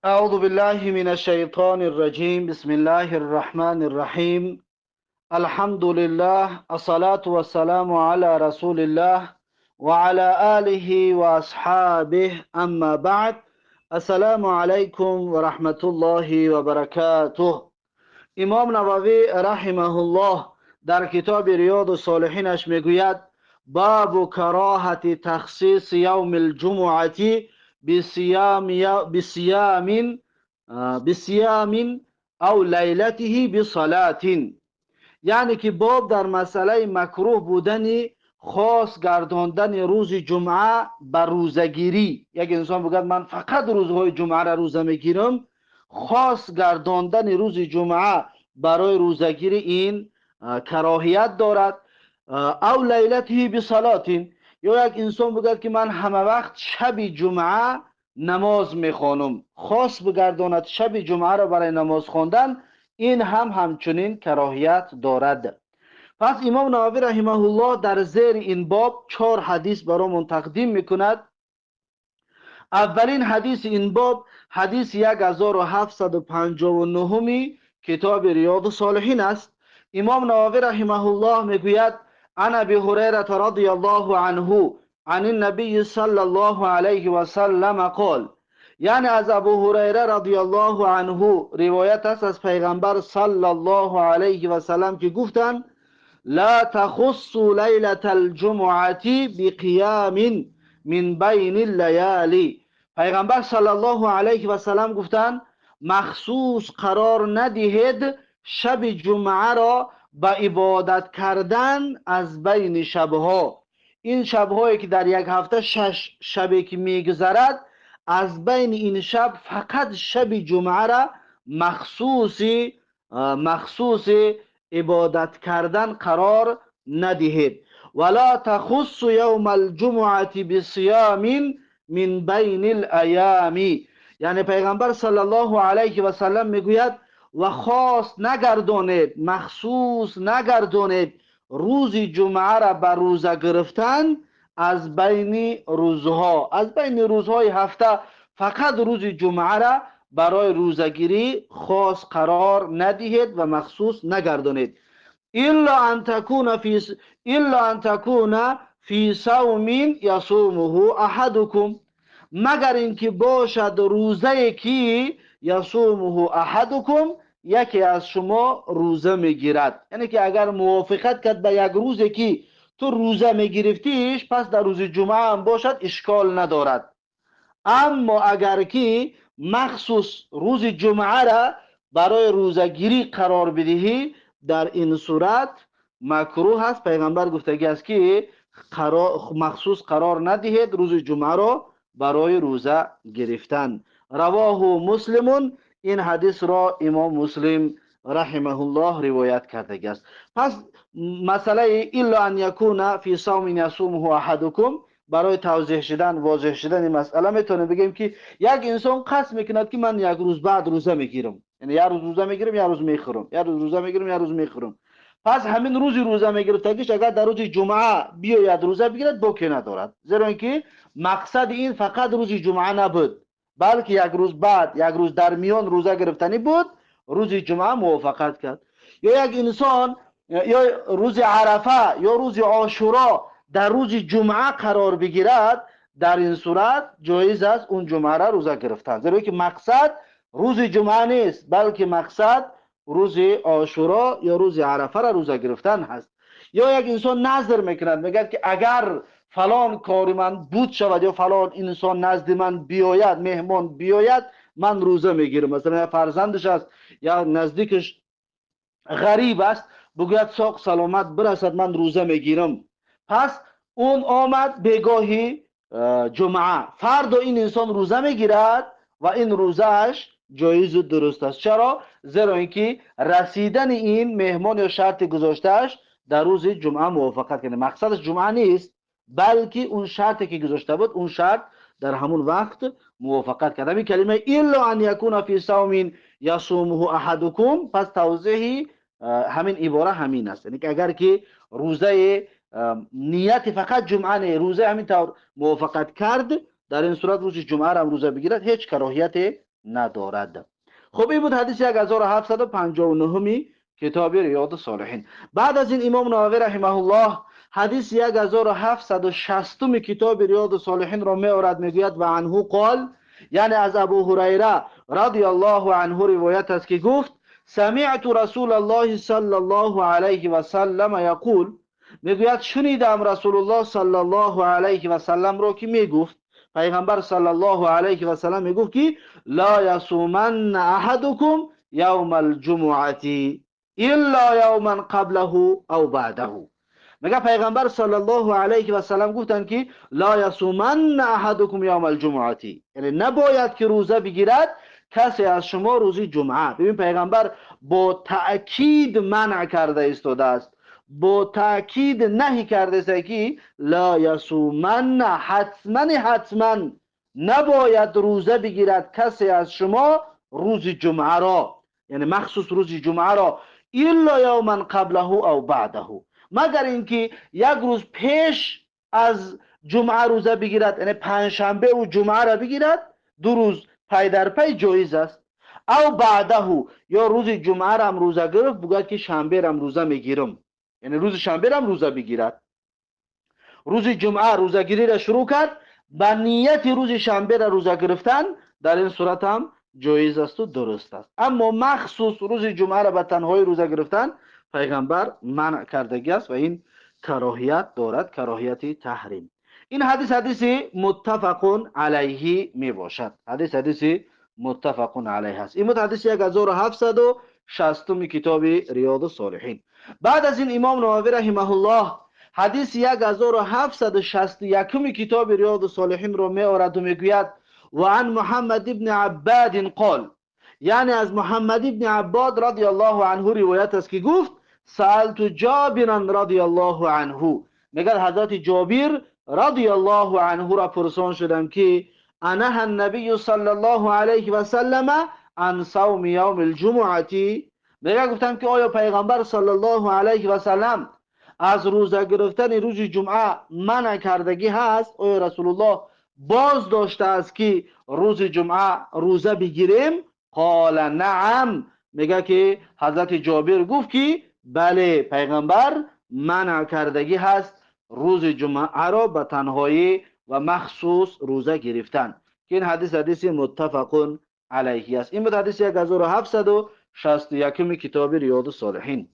أعوذ بالله من الشيطان الرجيم. بسم الله الرحمن الرحيم. الحمد لله، الصلاة والسلام على رسول الله وعلى آله وأصحابه، أما بعد. السلام عليكم ورحمة الله وبركاته. امام نووی رحمه الله در کتاب ریاض الصالحینش میگوید: باب کراهت تخصیص یوم الجمعه بصیام بصیام او لیلته بصلات. یعنی که باب در مسئله مکروه بودن خاص گرداندن روز جمعه بر روزگیری. یک انسان بگه من فقط روزهای جمعه را روزه میگیرم، خاص گرداندن روز جمعه برای روزگیری این کراهیت دارد. او لیلته بصلات، یا یک انسان بگه که من همه وقت شب جمعه نماز میخوانم، خاص بگرداند شب جمعه را برای نماز خواندن، این هم همچنین کراهیت دارد. پس امام نووی رحمه الله در زیر این باب 4 حدیث برامون تقدیم میکند. اولین حدیث این باب حدیث 1759 کتاب ریاض الصالحین است. امام نووی رحمه الله میگوید: عن ابی هریره رضی الله عنه عن النبی صلی الله علیه و سلم قال، یعنی از ابو هریره رضی الله عنه روایت است از پیغمبر صلی الله علیه و سلم که گفتند: لا تخصوا لیلة الجمعة بقیام من بین اللیالی. پیغمبر صلی الله علیه و سلم گفتند مخصوص قرار ندهید شب جمعه را به عبادت کردن از بین شبها. این شبهایی که در یک هفته 6 شبی که میگذرد، از بین این شب فقط شب جمعه را مخصوص عبادت کردن قرار ندهید. ولا تخص یوم الجمعه بصیام من بین الایام. یعنی پیغمبر صلی الله علیه و سلم میگوید و خاص نگردانید، مخصوص نگردانید روز جمعه را بر روزه گرفتن از بین روزها، از بین روزهای هفته فقط روز جمعه را برای روزگیری خاص قرار ندهید و مخصوص نگردانید. الا ان تکون فی صوم یصومه احدکم، مگر اینکه باشد روزه که یصومه احدکم، یکی از شما روزه میگیرد. یعنی که اگر موافقت کرد به یک روزی که تو روزه میگرفتیش، پس در روز جمعه هم باشد اشکال ندارد. اما اگر که مخصوص روز جمعه را برای روزگیری قرار بدهی، در این صورت مکروه است. پیغمبر گفتگی است که مخصوص قرار ندهید روز جمعه را برای روزه گرفتن. رواه مسلم، این حدیث را امام مسلم رحمه الله روایت کرده است. پس مسئله الا ان یکون فی صوم یصومه احدکم، برای توضیح شدن واضح شدن این مسئله میتونه بگیم که یک انسان قصد میکند که من یک روز بعد روزه میگیرم، یعنی یک روز روزه میگیرم یک روز میخورم، یک روز روزه میگیرم یک روز میخورم. پس همین روزی روزه میگرفتگیش اگر در روز جمعه بیاید روزه بگیرد باکی ندارد، زیرا اینکه مقصد این فقط روز جمعه نبود، بلکه یک روز بعد، یک روز در میان روزه گرفتنی بود، روز جمعه موافقت کرد. یا یک انسان یا روز عرفه یا روز عاشورا در روز جمعه قرار بگیرد، در این صورت جایز است اون جمعه را روزه گرفتن، زیرا که مقصد روز جمعه نیست، بلکه مقصد روز عاشورا یا روز عرفه را روزه گرفتن هست. یا یک انسان نظر میکند، میگه که اگر فلان کار من بود شود یا فلان انسان نزد من بیاید، مهمان بیاید، من روزه میگیرم. مثلا فرزندش است یا نزدیکش غریب است، بگوید ساق سلامت برسد من روزه میگیرم. پس اون آمد بگاهی جمعه، فردا این انسان روزه میگیرد و این روزهش جایز و درست است. چرا؟ زیرا اینکه رسیدن این مهمان یا شرط گذاشتهش در روز جمعه موافقت کنه. مقصدش جمعه نیست، بلکه اون شرطی که گذاشته بود اون شرط در همون وقت موافقت کرد. همین کلمه الا ان یکون فی صوم یصومه احدکم، پس توضیحی همین عباره همین است، یعنی که اگر که روزه نیت فقط جمعه نه، روزه همین طور موافقت کرد، در این صورت روز جمعه را روزه بگیرد، هیچ کراهیت ندارد. خب این بود حدیث 1759 کتاب ریاض الصالحین. بعد از این امام نووی رحمه الله حدیث 1760 کتاب ریاض الصالحین را می آورد، میگوید و عنه قال، یعنی از ابو هریره رضی الله عنه روایت است که گفت سمعت رسول الله صلی الله علیه و سلم یقول، میگوید شنیدم رسول الله صلی الله علیه و سلم را که میگفت، پیغمبر صلی الله علیه و سلم میگفت که لا یصومن احدکم یوم الجمعه الا یوما قبله او بعده. میگه پیغمبر صلی الله علیه و سلم گفتن که لا یصومن احدکم یوم الجمعه، یعنی نباید که روزه بگیرد کسی از شما روزی جمعه. ببین پیغمبر با تأکید منع کرده ایستاده است، با تأکید نهی کرده است که لا یصومن، حتما نباید روزه بگیرد کسی از شما روز جمعه را، یعنی مخصوص روز جمعه را، الا یوما قبله او بعده، مگر اینکه یک روز پیش از جمعه روزه بگیرد، یعنی پنجشنبه و جمعه را بگیرد، دو روز پی در پی جایز است. او بعده، یا روز جمعه را هم روزه گرفت بگوید که شنبه را هم روزه میگیرم، یعنی روز شنبه را هم روزه بگیرد. روز جمعه روزه گیری را شروع کرد با نیت روز شنبه را روزه گرفتن، در این صورت هم جایز است و درست است. اما مخصوص روز جمعه را به تنهایی روزه گرفتن پیغمبر منع کردگی است و این کراهیت دارد، کراهیت تحریم. این حدیث متفق علیه می باشد، حدیث متفق علیه است. این حدیث 1760 کتاب ریاض الصالحین. بعد از این امام نووی رحمه الله حدیث 1761 کتاب ریاض الصالحین را می آورد و میگوید و عن محمد ابن عباد قال، یعنی از محمد ابن عباد رضی الله عنه روایت است که گفت سألت جابرا رضی الله عنه، میگه حضرت جابر رضی الله عنه را پرسان شدم که انها النبی صلی الله علیه و سلم عن صوم یوم الجمعه، میگه گفتم که آیا پیغمبر صلی الله علیه و سلم از روزه گرفتن روز جمعه منع کردگی هست؟ آیا رسول الله باز داشته است که روز جمعه روزه بگیریم؟ قال نعم، میگه که حضرت جابر گفت که بله، پیغمبر منع کردگی هست روز جمعه را به تنهایی و مخصوص روزه گرفتن، که این حدیث متفق علیه است. این بود حدیث 1761 کتاب ریاض الصالحین.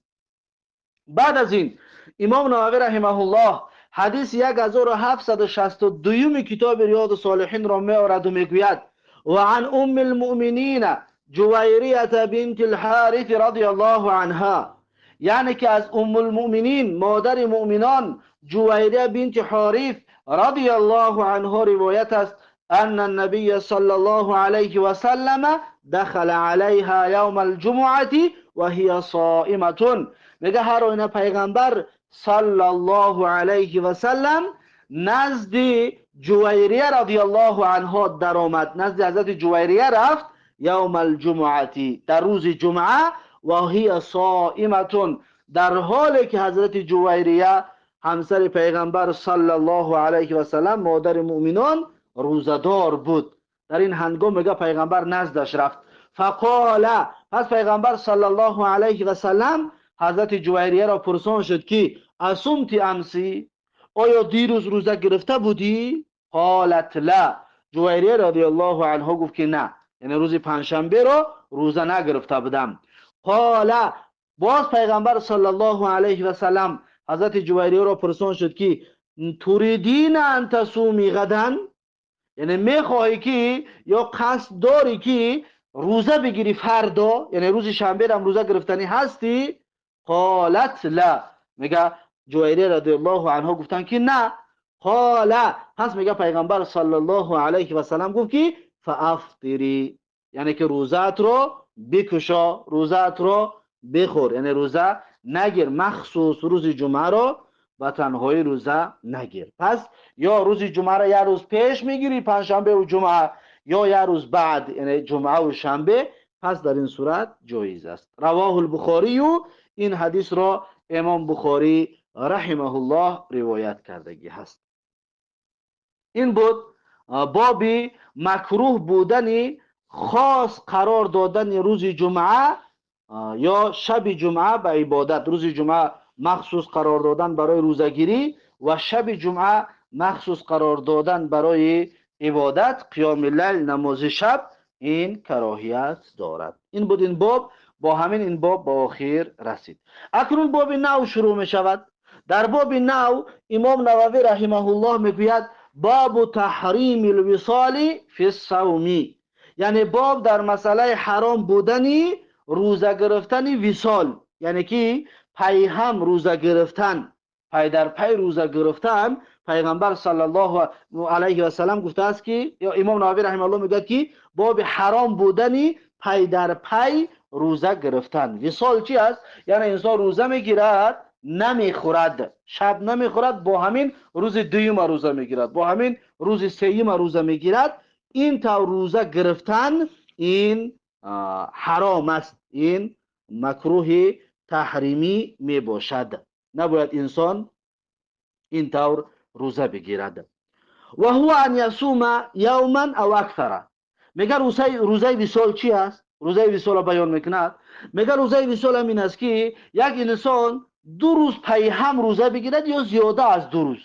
بعد از این امام نووی رحمه الله حدیث 1762 کتاب ریاض الصالحین را می آورد و میگوید و عن ام المؤمنین جویریه بنت الحارث رضی الله عنها، یعنی که از ام المؤمنین مادر مؤمنان جویریه بنت حارث رضی الله عنها روایت است ان النبی صلی الله علیه و سلم دخل علیها یوم الجمعه و هی صائمه، میگه هر آینه پیغمبر صلی الله علیه و سلم نزد جویریه رضی الله عنها در آمد، نزد حضرت جویریه رفت یوم الجمعه، در روز جمعه، و هی صائمه، در حالی که حضرت جویریه همسر پیغمبر صلی الله علیه و سلم مادر مؤمنان روزدار بود. در این هنگام میگه پیغمبر نزدش رفت، فقال، پس پیغمبر صلی الله علیه و سلم حضرت جویریه را پرسان شد که اصمتی امسی، آیا دیروز روزه گرفته بودی؟ قالت لا، جویریه رضی الله عنها گفت که نه، یعنی روز پنجشنبه را روزه نگرفته بودم. قال، باز پیغمبر صلی الله علیه و سلم حضرت جویریه را پرسان شد که تريدین ان تصومی غدا، یعنی میخواهی که یا قصد داری که روزه بگیری فردا، یعنی روز شنبه هم روزه گرفتنی هستی؟ قالت لا، میگه جویریه رضی الله عنها گفتن که نه. قال، پس میگه پیغمبر صلی الله علیه و سلم گفت که فافطری، یعنی که روزت رو بکشا، روزت رو بخور، یعنی روزه نگیر، مخصوص روز جمعه رو و تنهایی روزه نگیر. پس یا روز جمعه را یه روز پیش میگیری، پنجشنبه و جمعه، یا یه روز بعد، یعنی جمعه و شنبه، پس در این صورت جایز است. رواه البخاری، و این حدیث را امام بخاری رحمه الله روایت کردگی هست. این بود باب مکروه بودن خاص قرار دادن روز جمعه یا شب جمعه به عبادت. روز جمعه مخصوص قرار دادن برای روزگیری و شب جمعه مخصوص قرار دادن برای عبادت، قیام لیل، نماز شب، این کراهیت دارد. این بود این باب. با همین این باب با آخر رسید. اکنون باب نو شروع می شود. در باب نو امام نووی رحمه الله میگوید باب تحریم الوصال فی الصوم، یعنی باب در مسئله حرام بودنی روزه گرفتن وصال، یعنی که پی هم روزه گرفتن، پی در پی روزه گرفتن. پیغمبر صلی الله علیه و سلم گفته است که، یا امام نووی رحمه الله میگه که باب حرام بودنی پی در پی روزه گرفتن. وصال چی است؟ یعنی انسان روزه میگیرد نمیخورد، شب نمیخورد، با همین روز دوم روزه میگیرد، با همین روز سوم روزه میگیرد. این طور روزه گرفتن این حرام است، این مکروه تحریمی می باشد. نباید انسان این طور روزه بگیرد. و هو ان یصوم یوما او اکثر. میگه روزه وصال چی است؟ روزه وصال بیان میکند. میگه روزه وصال این است که یک انسان 2 روز پی هم روزه بگیرد یا زیاده از 2 روز،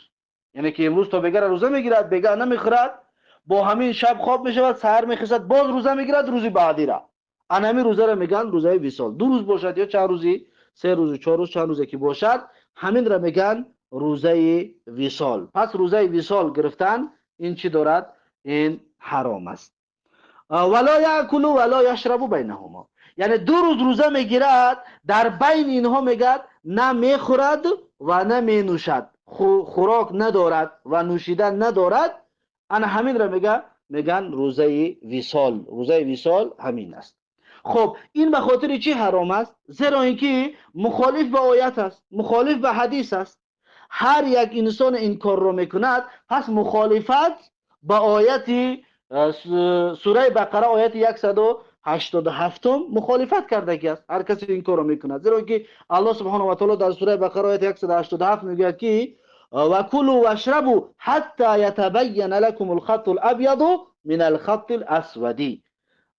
یعنی که امروز تا بگره روزه میگیرد، بگه نمیخورد، با همین شب خواب میشود، سحر میخیزد، باز روزه میگیرد، روزی بعدی را انمی روزه را میگن روزه وصال. 2 روز باشد یا چند روزی، 3 روز، 4 روز، چند روزی که باشد، همین را میگن روزه وصال. پس روزه وصال گرفتن این چی دارد؟ این حرام است. ولا یاکل ولا یشرب بینهما، یعنی 2 روز روزه میگیرد، در بین اینها میگد نه میخورد و نه مینوشد، خوراک ندارد و نوشیدن ندارد. انا همین را میگن روزه وصال. روزه وصال همین است. خب این به خاطر چی حرام است؟ زیرا اینکه مخالف به آیت است، مخالف به حدیث است. هر یک انسان این کار رو میکند، پس مخالفت با آیت سوره بقره آیت 187 مخالفت کرده است. هر کسی این کار رو میکند، زیرا که الله سبحانه و تعالی در سوره بقره آیت 187 میگه که و کلوا واشربوا حتى يتبين لكم الخط الابيض من الخط الاسود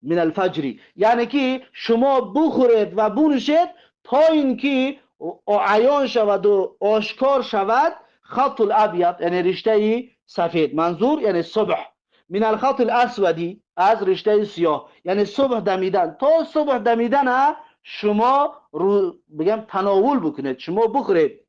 من الفجر، یعنی که شما بخورید و بنوشید تا اینکه عیان شود و آشکار شود خط الابیض، یعنی رشته سفید، منظور یعنی صبح، من الخط الاسودی، از رشته سیاه، یعنی صبح دمیدن. تا صبح دمیدن شما بگم تناول بکنید، شما بخورید.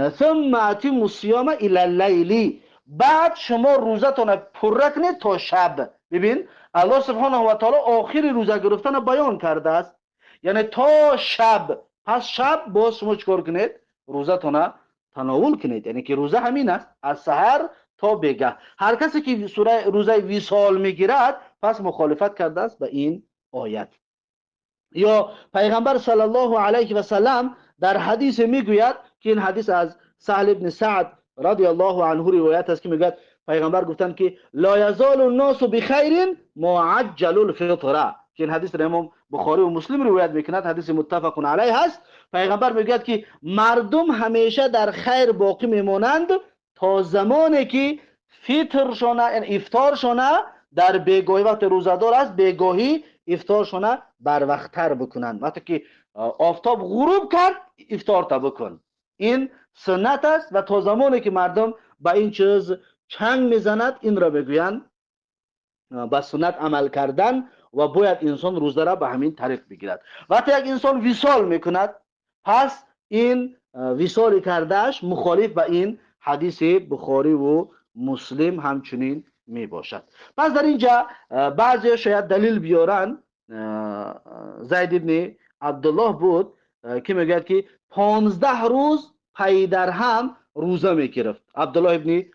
ثم اتموا الصيام الى الليل، بعد شما روزتون پر کنید تا شب. ببین الله سبحانه و تعالی آخر روزه گرفتن بیان کرده است، یعنی تا شب. پس شب باز شما چیکار کنید؟ روزتون تناول کنید، یعنی که روزه همین است، از سحر تا بگه. هر کسی که روزه وصال میگیرد پس مخالفت کرده است به این آیت. یا پیغمبر صلی الله علیه و سلم در حدیث میگوید که این حدیث از سهل ابن سعد رضی الله عنه روایت است که میگوید پیغمبر گفتند که لا یزال الناس بخیر ما عجل الفطر، که این حدیث را امام بخاری و مسلم روایت میکند، حدیث متفق علیه است. پیغمبر میگوید که مردم همیشه در خیر باقی میمانند تا زمانی که فطرشونه، یعنی افطارشونه در بیگاهی، وقت روزدار است بیگاهی افطارشونه بر وقتتر بکنند. وقتی که آفتاب غروب کرد افطار تا بکن، این سنت است. و تا زمانی که مردم با این چیز چنگ میزند این را بگویند با سنت عمل کردن و باید انسان روزه را به همین طریق بگیرد. وقتی یک انسان وصال میکند پس این وصال کردهش مخالف با این حدیث بخاری و مسلم همچنین می باشد. پس در اینجا بعضی شاید دلیل بیارن، زید ابن عبدالله بود که میگه که 15 روز پی در هم روزه میگرفت. عبدالله ابن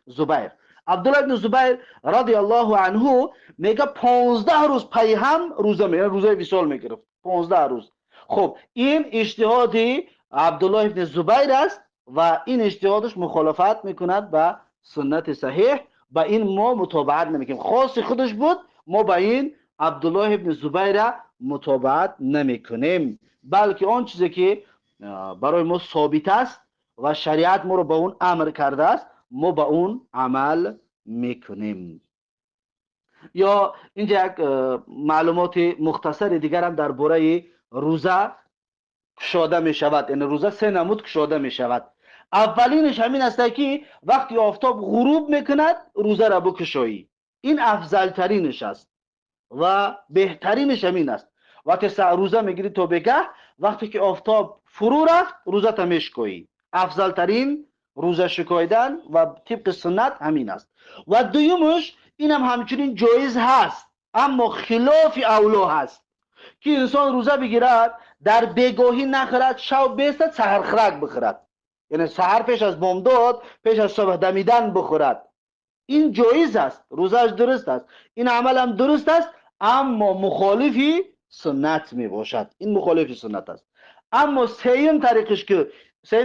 زبیر رضی الله عنه میگه 15 روز پی هم روزه وصال میگرفت، 15 روز. خب این اجتهاد عبدالله ابن زبیر است و این اجتهادش مخالفت میکند با سنت صحیح. با این ما متابعت نمیکنیم، خاص خودش بود، ما با این عبدالله ابن زبیر متابعت نمیکنیم، بلکه آن چیزی که برای ما ثابت است و شریعت ما رو به اون امر کرده است ما به اون عمل میکنیم. یا اینجا یک معلومات مختصر دیگر هم درباره روزه کشاده می شود. یعنی روزه سه نمود کشاده می شود. اولینش همین است که وقتی آفتاب غروب میکند روزه را بکشایی، این افضل ترینش است و بهترینش همین است. وقتی روزه میگیری تو بگه، وقتی که آفتاب فرو رفت روزه تا میشکویی. افضل ترین روزه شکایدن و طبق سنت همین است. و دویمش اینم همچنین جایز هست، اما خلاف اولا هست که انسان روزه بگیرد در بگاهی نخورد، شب بیستد سحر خرک بخورد، یعنی سحر پیش از بامداد، پیش از صبح دمیدن بخورد. این جایز است، روزش درست است، این عمل هم درست است، اما مخالفی سنت می باشد. این مخالف سنت است. اما سیم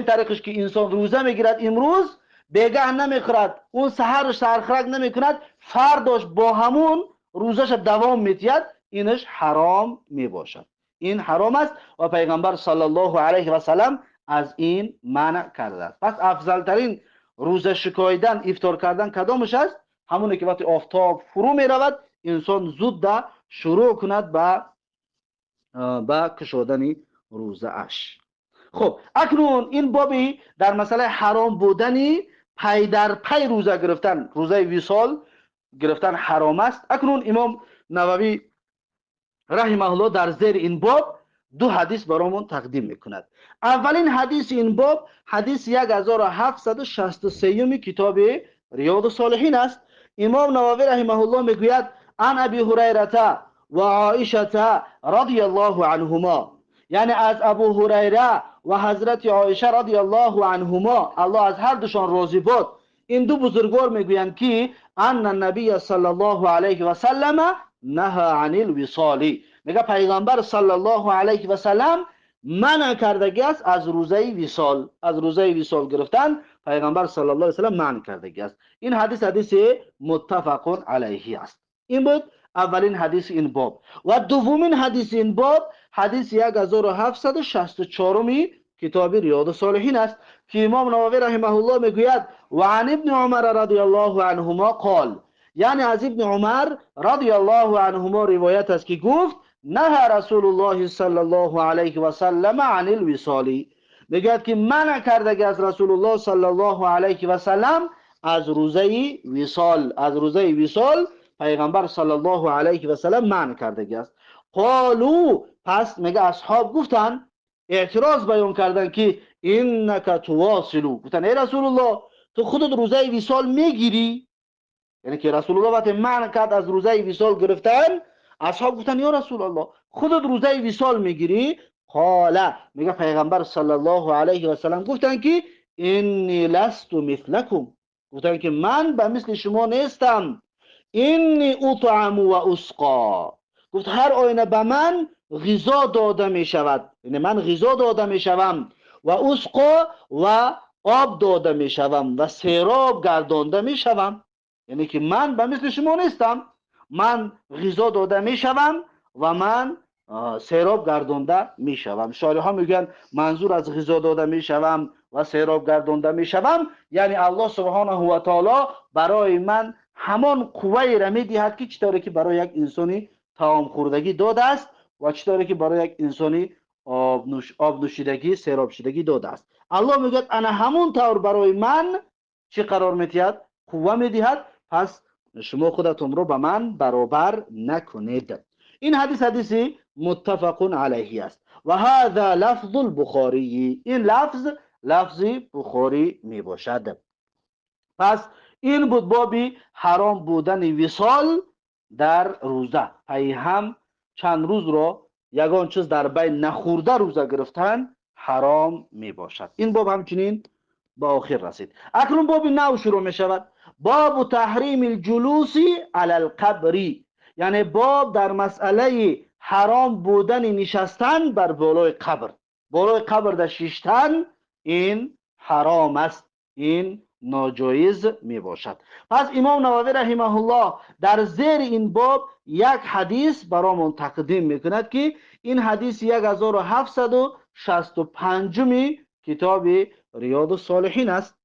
طریقش که انسان روزه میگیرد امروز بگه نمیخورد، اون سحرش سحرخرک نمی کند، فرداش با همون روزش دوام میتید، اینش حرام می باشد. این حرام است و پیغمبر صلی الله علیه و سلم از این منع کرده است. پس افضل ترین روزه شکایدن، افطار کردن کدامش است؟ همونه که وقتی آفتاب فرو می رود انسان زود ده شروع کند به کشادن روزه اش. خب اکنون این بابی در مسئله حرام بودنی پی در پی روزه گرفتن، روزه وصال گرفتن حرام است. اکنون امام نووی رحمه الله در زیر این باب دو حدیث برامون تقدیم میکند. اولین حدیث این باب حدیث 1763 کتاب ریاض الصالحین است. امام نووی رحمه الله میگوید عن ابی هریره و عایشه رضی الله عنهما، یعنی از ابو هریره و حضرت عایشه رضی الله عنهما، الله از هر دوشان راضی باد، این دو بزرگوار میگویند که ان النبی صلی الله علیه و سلم نهى عن الوصال، میگه پیغمبر صلی الله علیه و سلم منع کردگی است از روزه وصال، از روزه وصال گرفتن پیغمبر صلی الله علیه و سلم منع کردگی است. این حدیث متفق علیه است. این بود اولین حدیث این باب. و دومین حدیث این باب حدیث 1764 کتاب ریاض الصالحین است که امام نووی رحمه الله میگوید و عن ابن عمر رضی الله عنهما قال، یعنی از ابن عمر رضی الله عنهما روایت است که گفت نه رسول الله صلی الله علیه و سلم عن الوصال، میگوید که منع کردگی از رسول الله صلی الله علیه و سلم از روزه وصال، از روزه وصال پیغمبر صلی الله علیه و سلم منع کردگی است. قالو، پس میگه اصحاب گفتن، اعتراض بیان کردن که انک تواصلو، گفتن ای رسول الله تو خودت روزه وصال میگیری؟ یعنی که رسول الله وقتی منع کرد از روزه وصال گرفتن، اصحاب گفتن یا رسول الله خودت روزه وصال میگیری؟ قال، میگه پیغمبر صلی الله علیه و سلم گفتن که انی لست مثلکم، گفتن که من به مثل شما نیستم. انی اطعم و اسقا، گفت هر آینه به من غذا داده می شود، یعنی من غذا داده می شوم، و اسقا و آب داده می شوم و سیراب گردانده می شوم، یعنی که من به مثل شما نیستم، من غذا داده می شوم و من سیراب گردانده می شوم. شارح ها میگن منظور از غذا داده می شوم و سیراب گردانده می شوم یعنی الله سبحانه و تعالی برای من همان قوه را می دهد که چطوری که برای یک انسانی طعام خوردگی داده است و چطوری که برای یک انسانی آب نوشیدگی، سیراب شدگی داده است. الله میگه انا همون طور برای من چی قرار میدهد؟ قوه میدهد. پس شما خودتون رو به من برابر نکنید. این حدیث متفق علیه است و هذا لفظ البخاری، این لفظ بخاری می باشد. پس این بود بابی حرام بودن وصال در روزه. پی هم چند روز رو یگان چیز در بین نخورده روزه گرفتن حرام می باشد. این باب همچنین با آخر رسید. اکنون باب نو شروع می شود. باب تحریم الجلوس علی القبر، یعنی باب در مسئله حرام بودن نشستن بر بالای قبر. بالای قبر نشستن این حرام است، این ناجایز می باشد. پس امام نووی رحمه الله در زیر این باب یک حدیث برامون تقدیم میکند که این حدیث 1765 کتاب ریاض الصالحین است.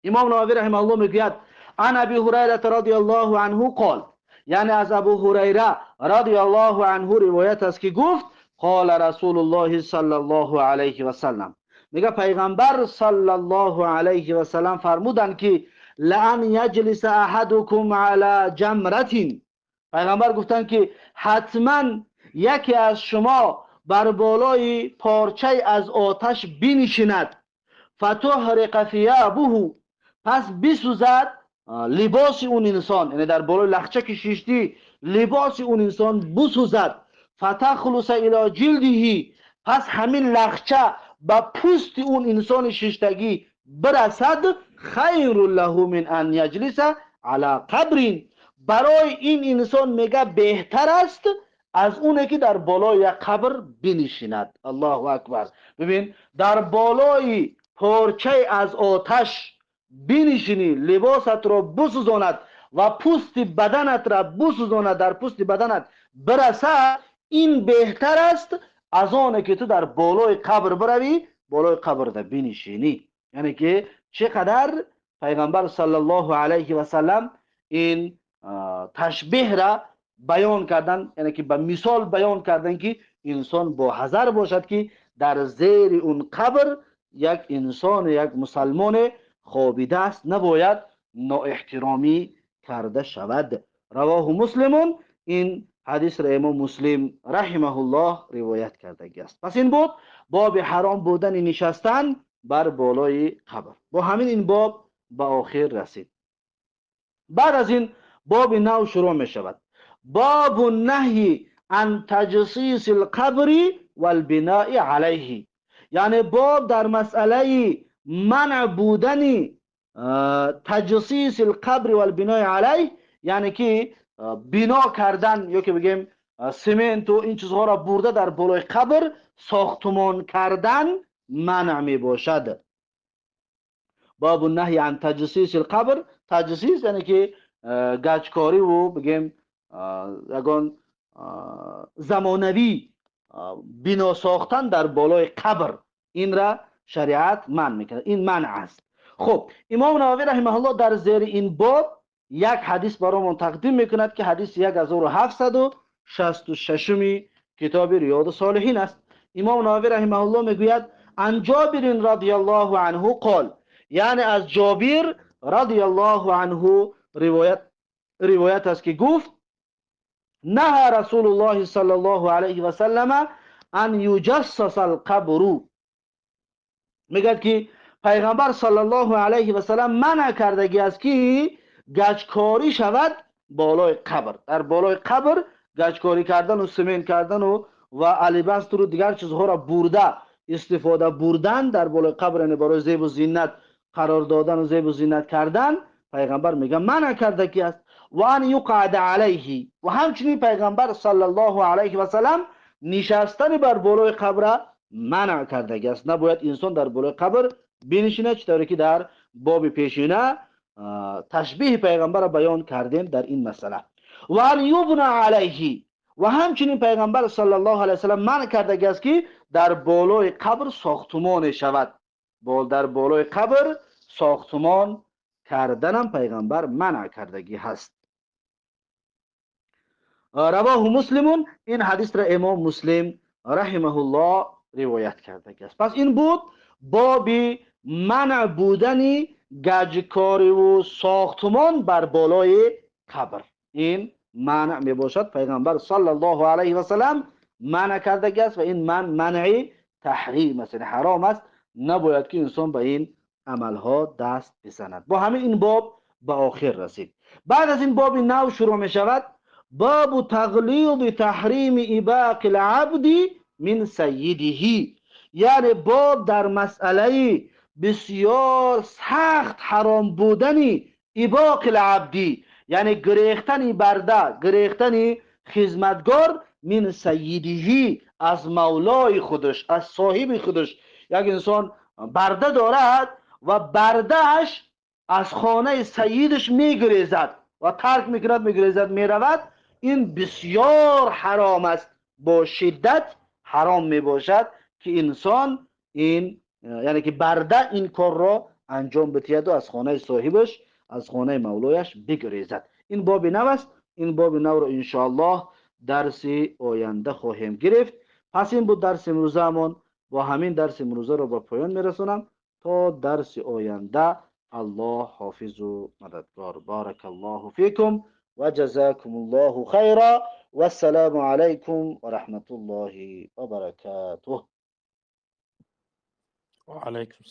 امام نووی رحمه الله میگوید عن ابی هریره رضی الله عنه قال، یعنی از ابو هریره رضی الله عنه روایت است که گفت قال رسول الله صلی الله علیه و سلم، میگه پیغمبر صلی الله علیه و سلم فرمودند که لئن یجلس احدکم علی جمرة، پیغمبر گفتند که حتما یکی از شما بر بالای پارچه از آتش بنشیند، فتحرق ثيابه، پس بسوزد لباس اون انسان، یعنی در بالای لخچه که شیشتی لباس اون انسان بسوزد، فتخلص الى جلده، پس همین لخچه به پوست اون انسان شیشتگی برسد، خیر له من ان یجلس علی قبر، برای این انسان میگه بهتر است از اونه که در بالای یک قبر بنشیند. الله اکبر. ببین در بالای پارچه از آتش بنشینی، لباست را بسوزاند و پوست بدنت را بسوزاند، در پوست بدنت برسد، این بهتر است از آنه که تو در بالای قبر بروی، بالای قبر را بنشینی. یعنی که چقدر پیغمبر صلی الله علیه و سلم این تشبیه را بیان کردن، یعنی که به مثال بیان کردن که انسان با حذر باشد که در زیر اون قبر یک انسان، یک مسلمان خوابیده است، نباید نااحترامی کرده شود. رواه مسلمون، این حدیث را امام مسلم رحمه الله روایت کرده است. پس این بود باب حرام بودن نشستن بر بالای قبر. با همین این باب به آخر رسید. بعد از این باب نو شروع می شود. باب النهی عن تجسیس القبر والبناء علیه، یعنی باب در مسئله منع بودن تجسیس القبر والبناء علیه، یعنی که بنا کردن یا که بگیم سمنت و این چیزها را برده در بالای قبر ساختمان کردن منع می باشد. باب النهی عن تجسیس القبر، تجسیس یعنی که گچکاری و بگیم یگان زمانوی بنا ساختن در بالای قبر، این را شریعت منع میکنه، این منع است. خب امام نووی رحمه الله در زیر این باب یک حدیث برامون تقدیم میکند که حدیث 1766 کتاب ریاض الصالحین است. امام نووی رحمه الله میگوید عن جابر رضی الله عنه قال، یعنی از جابر رضی الله عنه روایت است که گفت نهى رسول الله صلی الله علیه و سلم ان یجسس القبر، میگه که پیغمبر صلی الله علیه و سلم منع کردگی است که گچکاری شود بالای قبر، در بالای قبر گچکاری کردن و سمنت کردن و البست رو دیگر چیزها را برده استفاده بردن در بالای قبر، یعنی برای زیب و زینت قرار دادن و زیب و زینت کردن، پیغمبر میگه منع کردگی است. و ان یقعد علیه، و همچنین پیغمبر صلی الله علیه و سلم نشستن بر بالای قبر منع کردگی است، نباید انسان در بالای قبر بنشینه، چطوری که در باب پیشینه تشبیه پیغمبر بیان کردیم در این مسئله. و ان یبنى علیه، و همچنین پیغمبر صلی الله علیه و سلم منع کردگی است که در بالای قبر ساختمان شود، در بالای قبر ساختمان کردنم پیغمبر منع کردگی هست. رواه مسلمون، این حدیث را امام مسلم رحمه الله روایت کرده است. پس این بود باب منع بودن گچکاری و ساختمان بر بالای قبر، این منع می باشد، پیغمبر صلی الله علیه و سلم منع کرده است و این منع تحریم است، حرام است، نباید که انسان به این عملها دست بزند. با همین این باب به آخر رسید. بعد از این باب نو شروع می شود باب تغلیظ تحریم اباق العبد من سیده، یعنی باب در مسئله بسیار سخت حرام بودن اباق العبدی، یعنی گریختن برده، گریختن خدمتگار من سیده، از مولای خودش، از صاحب خودش. یک انسان برده دارد و بردهش از خانه سیدش میگریزد و ترک میکند، میگریزد، میرود، این بسیار حرام است، با شدت حرام میباشد که انسان این یعنی که برده این کار را انجام بتید و از خانه صاحبش، از خانه مولایش بگریزد. این باب نو است، این باب نو رو انشاءالله درس آینده خواهیم گرفت. پس این بود درس امروزمون. با همین درس امروزه رو به پایان میرسونم تا درس آینده. الله حافظ و مددگار. بارک الله فیکم و جزاکم الله خیرا و السلام علیکم و رحمت الله و برکاته. وعليكم